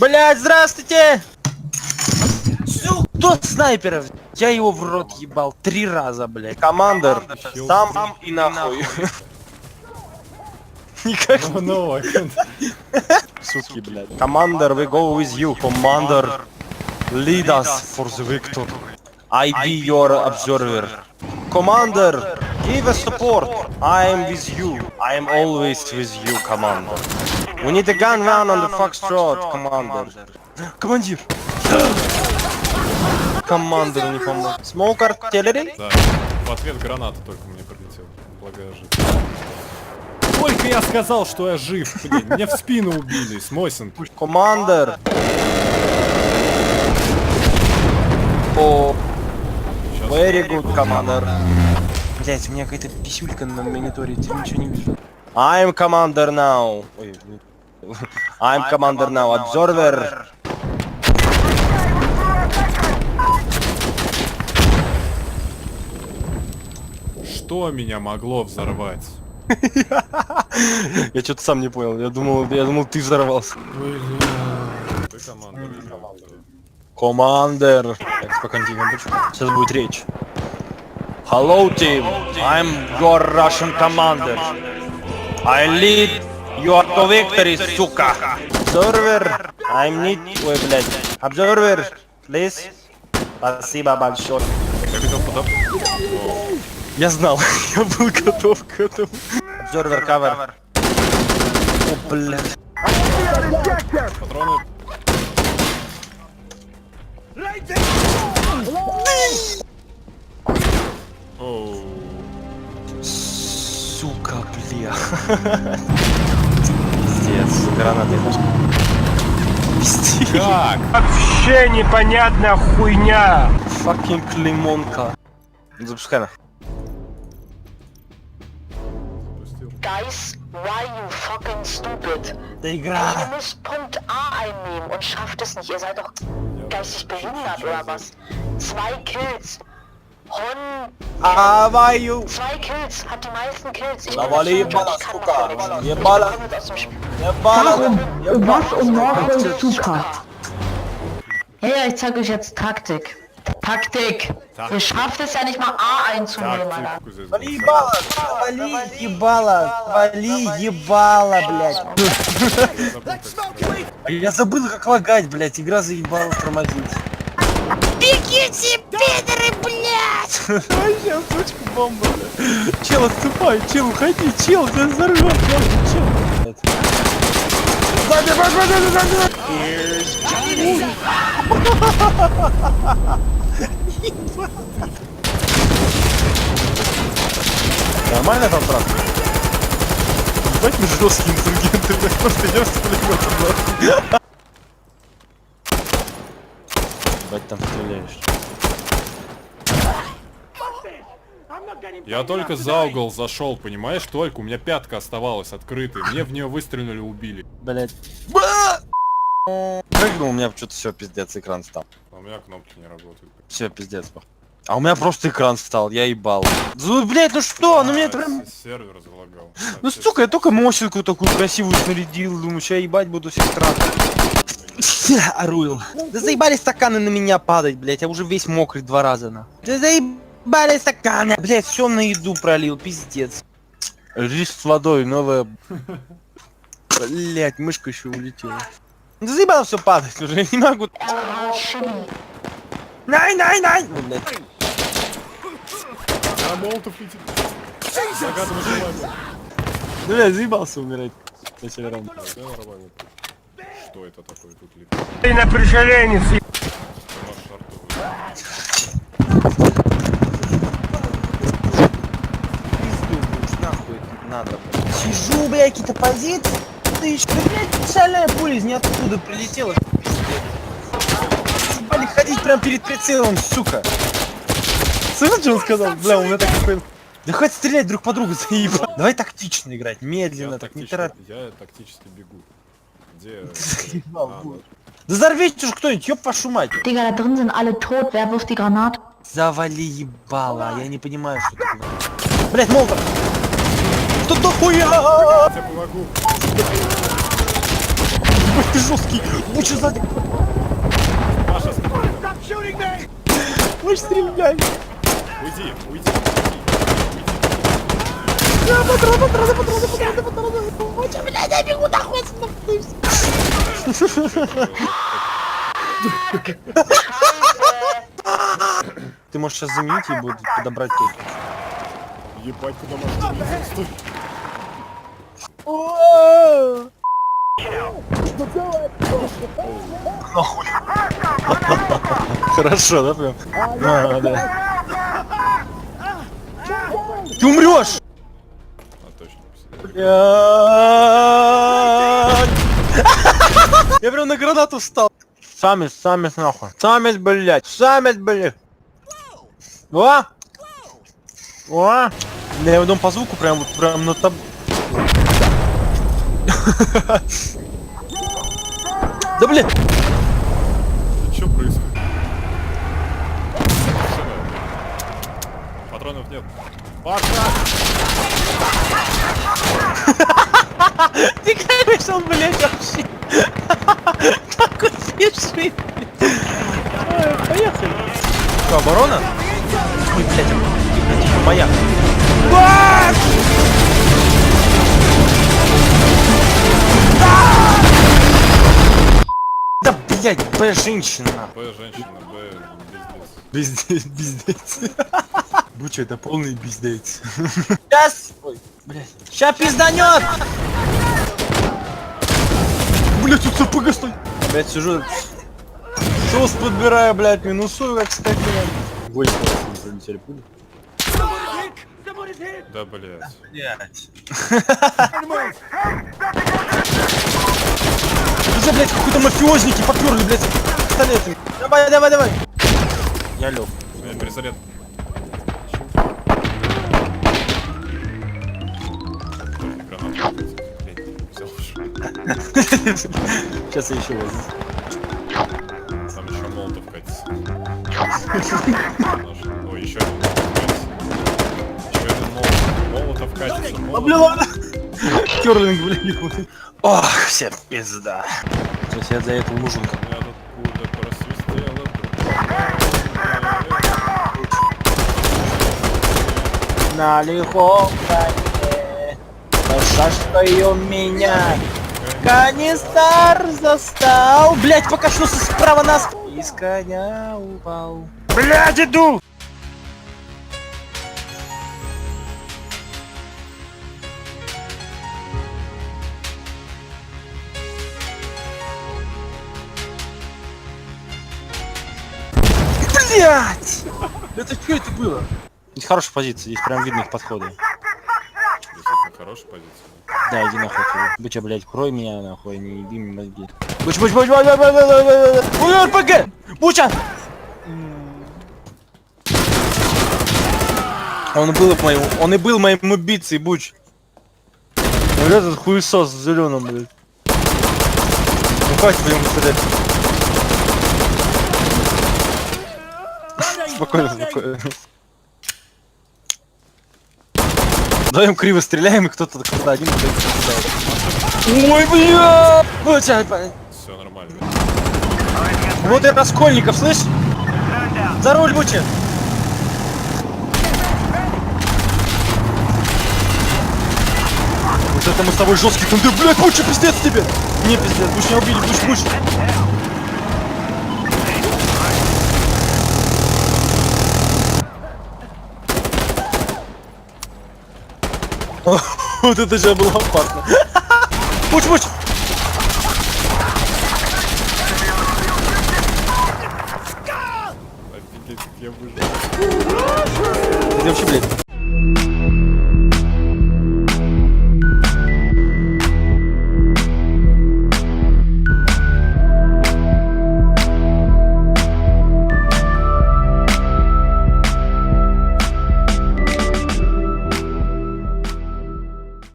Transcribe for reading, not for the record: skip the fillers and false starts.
Блять, здравствуйте! Кто снайперов? Я его в рот ебал 3 раза, блять. Командир, сам и нахуй. Никак. Ну, Суки, блять. Commander, we go with you. Commander, lead us for the victory. I be your observer. Commander, give us support. I am with you. I am always with you, Commander. We need a gun run on the Foxtrot, Commander. Командир. Командир не помог. Smoke artillery? да. В ответ граната только мне прилетела. Благо я жив. Только я сказал, что я жив, блин. Меня в спину убили, с Мойсен. Командир. О, very good, Commander. Блять, у меня какая-то писюлька на мониторе, я ничего не вижу. I'm Commander now. Ой, I'm Commander now, Observer. Что меня могло взорвать? Я что-то сам не понял, я думал ты взорвался. Ты командир. Командер. Сейчас будет речь. Hello team, I'm your Russian commander. I lead you to victory, сука. Observer, I need... Ой, блядь. Observer, please. Спасибо большое. Я хотел подобрать. Я знал, я был готов к этому. Observer, cover. О, блядь. Патроны. Оу. Сука, бля. Пиздец, гранаты. Пиздец. Как? Вообще непонятная хуйня. Факинг лимонка. Запускай на. Guys, why you fucking stupid? Да Ihr игра. müsst Punkt A einnehmen und schafft es nicht. Ihr seid doch geistig behindert oder was? 2 Kills. Hon. Аваю. 2 Kills, hat die meisten Kills. Ich Навали bin ебала, ich kann сука. dafür nichts. Ебала. Ich bin aus dem Spiel. Ебала. Was um Norfolk Zucker? Ja, ich zeig euch jetzt Taktik. Taktik! Ihr schafft es ja nicht mal A einzunehmen, Alter. Тактику здесь. Вали ебало. Вали ебало. Вали ебало, блядь. Я забыл как лагать, блядь. Игра заебала тормозить. Бегите, пидоры, блядь! Сейчас точку бомба, блядь. Чел, отступай, чел, уходи, чел, ты взорвёт, чел. Сзади, нормально там, брат? Ебать мы жесткие инсургенты, блядь, просто идём с пулемётом, блядь. Ебать там стреляешь. Я только за угол зашел, понимаешь? Только у меня пятка оставалась открытой. Мне в нее выстрелили, убили. Блять. Прыгнул, у меня что-то все пиздец, экран стал. А у меня кнопки не работают. Все пиздец. А у меня просто экран встал, я ебал. Ну, блять, ну что, ну мне это прям... Сервер залагал. Ну сука, я только мощельку такую красивую снарядил, думаю, сейчас ебать буду всех тратить. Оруил. Да заебали стаканы на меня падать, блять, я уже весь мокрый 2 раза на. Да заебали стаканы. Блять, все на еду пролил, пиздец. Рис с водой, новая. Блять, мышка еще улетела. Да заебало все падать уже, я не могу. Най! Ну, блядь. А молотов летит. Загадывай желание. Ну, блядь, заебался умирать. На севером. Да, нормально. Что это такое тут летит? Ты на пришеленец. Надо. Сижу, блядь, какие-то позиции. Ты еще, блядь, специальная пуля из ниоткуда прилетела. Ебали ходить прям перед прицелом, сука. Слышал, что он сказал? Бля, у меня так какой... Да хватит стрелять друг по другу, заебал. Давай тактично играть, медленно, так не торопись. Я тактически бегу. Где? Да взорвите уж кто-нибудь, ёб вашу мать. Digga, da drin sind alle tot. Wer wirft die Granate? Завали ебало, я не понимаю, что такое. Блять, молотов! Что то хуя? Я помогу. Ой, ты жесткий! Буча сзади! Паша, Ой, стреляй! уйди, уйди. Буча, блядь, я бегу нахуй отсюда. Ты можешь сейчас заменить и будет подобрать тут. Ебать, куда можно? Стой. Хорошо, да, прям? Да. Ты умрешь! А, точно. Я прям на гранату встал. Самец нахуй. Самец, блядь. Самец, блядь. О! О! Я идем по звуку прям на таб... Да блин! Что происходит? Патронов нет. Паша! Ты конечно, он, блядь, вообще. Такой смешный. Ой, поехали. Что, оборона? Ой, блядь, тихо, моя. Да, блядь, Б женщина. Б, женщина, Б, пиздец. Биздец. Буча, это полный биздец. Сейчас! Ой, блядь. Ща пизданет! Блядь, тут СПГ стой! Блядь, сижу. Шос подбираю, блядь, минусую, как скотина. Больше пролетели пули. Да, блядь. Блядь. Уже, блядь, какой-то мафиозники поперли, блядь, пистолетами. Давай, давай, давай. Я лег. У меня перезаряд. Гранату. Блядь, взял уже. Сейчас я еще возьму. Там еще молотов катится. Ой, еще один молотов катится. Молотов. Керлинг, блядь. Ох, всем пизда. Сейчас я за это муженка. У меня тут пуля просвистела. На лихоманье пошашкаю меня. Канистар застал. Блять, покачнулся справа нас. И с коня упал. Блять, иду! Блять! Это что это было? Здесь хорошая позиция, здесь прям видно их подходы. Действительно хорошая позиция. Да, иди нахуй. Быча, блядь, крой меня нахуй, не иди мне мозги. Буч, ой, РПГ! Буча! Он и был моим убийцей, Буч. Вот этот хуесос в зеленом, блядь. Ну хватит по нему стрелять. Спокойно, спокойно. Вдвоем криво стреляем, и кто-то один стреляет. Ой, бля! Вот, Все нормально. вот и Раскольников, слышь? За руль, Буча! Вот это мы с тобой жесткий тунды, блядь, Буча, пиздец тебе! Не, пиздец, Буч, не убили, Буч. Вот это же было опасно. Буч! Офигеть, я выжил. Ты вообще, блядь,